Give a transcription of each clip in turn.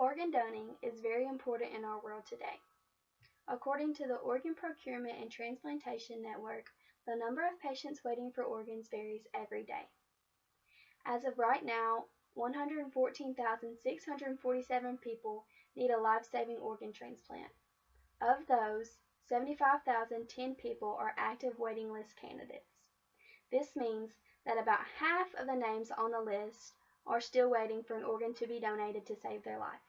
Organ donating is very important in our world today. According to the Organ Procurement and Transplantation Network, the number of patients waiting for organs varies every day. As of right now, 114,647 people need a life-saving organ transplant. Of those, 75,010 people are active waiting list candidates. This means that about half of the names on the list are still waiting for an organ to be donated to save their life.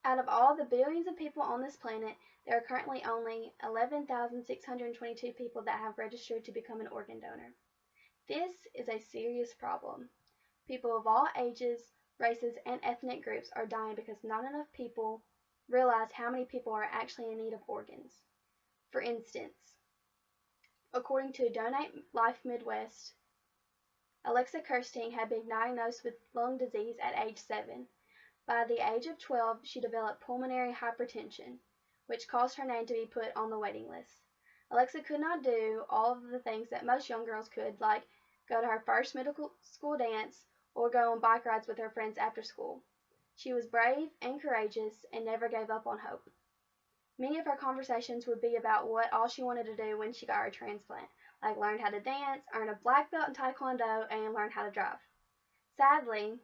Out of all the billions of people on this planet, there are currently only 11,622 people that have registered to become an organ donor. This is a serious problem. People of all ages, races, and ethnic groups are dying because not enough people realize how many people are actually in need of organs. For instance, according to Donate Life Midwest, Alexa Kirstein had been diagnosed with lung disease at age 7. By the age of 12, she developed pulmonary hypertension, which caused her name to be put on the waiting list. Alexa could not do all of the things that most young girls could, like go to her first middle school dance or go on bike rides with her friends after school. She was brave and courageous and never gave up on hope. Many of her conversations would be about what all she wanted to do when she got her transplant, like learn how to dance, earn a black belt in Taekwondo, and learn how to drive. Sadly,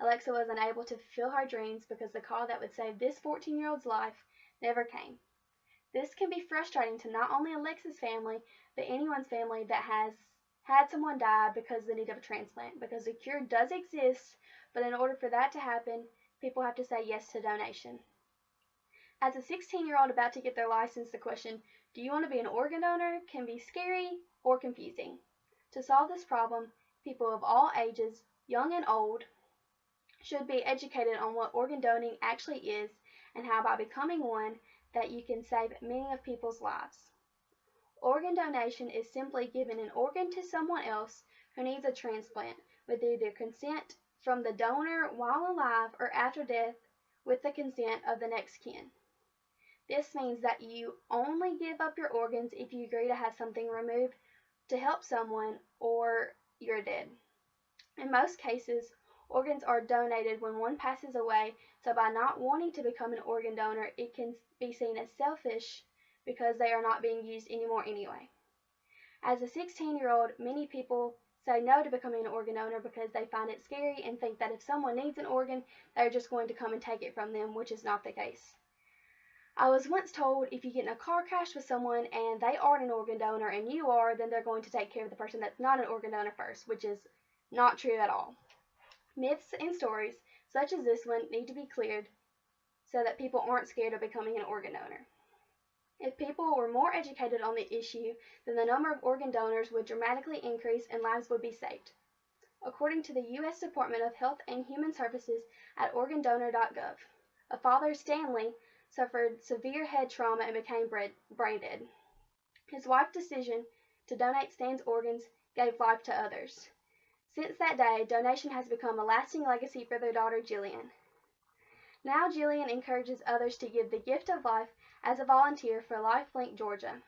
Alexa was unable to fulfill her dreams because the call that would save this 14-year-old's life never came. This can be frustrating to not only Alexa's family, but anyone's family that has had someone die because of the need of a transplant, because the cure does exist, but in order for that to happen, people have to say yes to donation. As a 16-year-old about to get their license, the question, do you want to be an organ donor, can be scary or confusing. To solve this problem, people of all ages, young and old, should be educated on what organ donating actually is and how by becoming one that you can save many of people's lives. Organ donation is simply giving an organ to someone else who needs a transplant with either consent from the donor while alive or after death with the consent of the next kin. This means that you only give up your organs if you agree to have something removed to help someone or you're dead. In most cases, organs are donated when one passes away, so by not wanting to become an organ donor, it can be seen as selfish because they are not being used anymore anyway. As a 16-year-old, many people say no to becoming an organ donor because they find it scary and think that if someone needs an organ, they're just going to come and take it from them, which is not the case. I was once told if you get in a car crash with someone and they aren't an organ donor and you are, then they're going to take care of the person that's not an organ donor first, which is not true at all. Myths and stories, such as this one, need to be cleared so that people aren't scared of becoming an organ donor. If people were more educated on the issue, then the number of organ donors would dramatically increase and lives would be saved. According to the U.S. Department of Health and Human Services at organdonor.gov, a father, Stanley, suffered severe head trauma and became brain dead. His wife's decision to donate Stan's organs gave life to others. Since that day, donation has become a lasting legacy for their daughter, Jillian. Now Jillian encourages others to give the gift of life as a volunteer for LifeLink Georgia.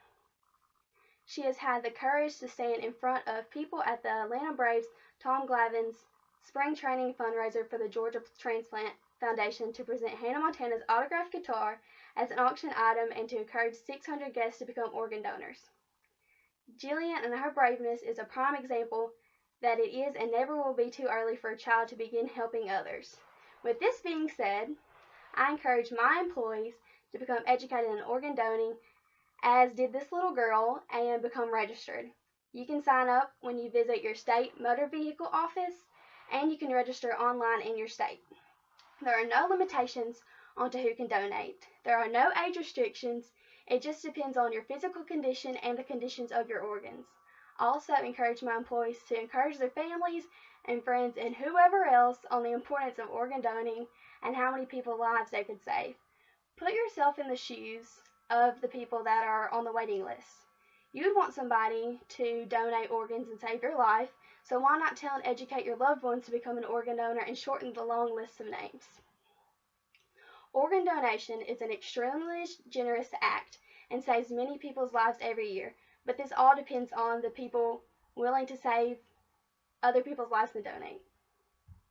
She has had the courage to stand in front of people at the Atlanta Braves' Tom Glavine's spring training fundraiser for the Georgia Transplant Foundation to present Hannah Montana's autographed guitar as an auction item and to encourage 600 guests to become organ donors. Jillian and her braveness is a prime example that it is and never will be too early for a child to begin helping others. With this being said, I encourage my employees to become educated in organ donating, as did this little girl, and become registered. You can sign up when you visit your state motor vehicle office, and you can register online in your state. There are no limitations onto who can donate. There are no age restrictions. It just depends on your physical condition and the conditions of your organs. I also encourage my employees to encourage their families and friends and whoever else on the importance of organ donating and how many people's lives they could save. Put yourself in the shoes of the people that are on the waiting list. You would want somebody to donate organs and save your life, so why not tell and educate your loved ones to become an organ donor and shorten the long list of names? Organ donation is an extremely generous act and saves many people's lives every year, but this all depends on the people willing to save other people's lives and donate.